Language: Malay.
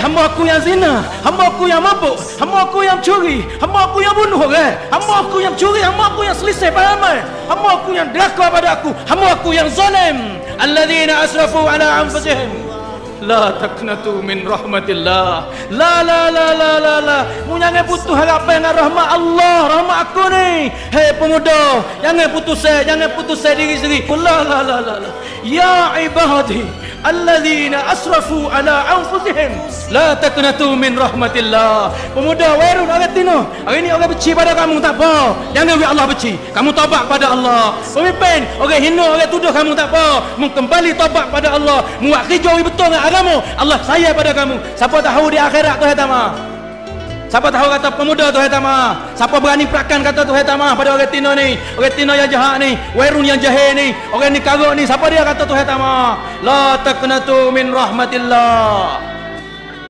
hamba aku yang zina, hamba aku yang mabuk, hamba aku yang curi, hamba aku yang bunuh orang, hamba aku yang curi, hamba aku yang selisih pahamai, hamba aku yang deraka pada aku, hamba aku yang zalim. Alladzina asrafu ala anfusihim la taqnatu min rahmatillah. La. Mu jangan putus harapan dengan rahmat Allah, rahmat aku ni. Hei pemuda, jangan putus diri sendiri. La. Ya ibadi alladzina asrafu ala anfusihim la taqnatu min rahmatillah. Pemuda Wairun orang Tino, hari ni orang benci pada kamu tak apa, jangan biar Allah benci. Kamu taubat pada Allah. Pemimpin orang hina, orang tuduh kamu tak apa, mu kembali taubat pada Allah, mu buat kerja betul dengan agama, Allah sayang pada kamu. Siapa tahu di akhirat Tuhan tamah. Siapa tahu kata pemuda Tuhan tamah. Siapa berani perakan kata Tuhan tamah pada orang Tino ni, orang Tino yang jahat ni, Wairun yang jahil ni, orang ni karuk ni, siapa dia kata Tuhan tamah. La taqnatu min rahmatillah.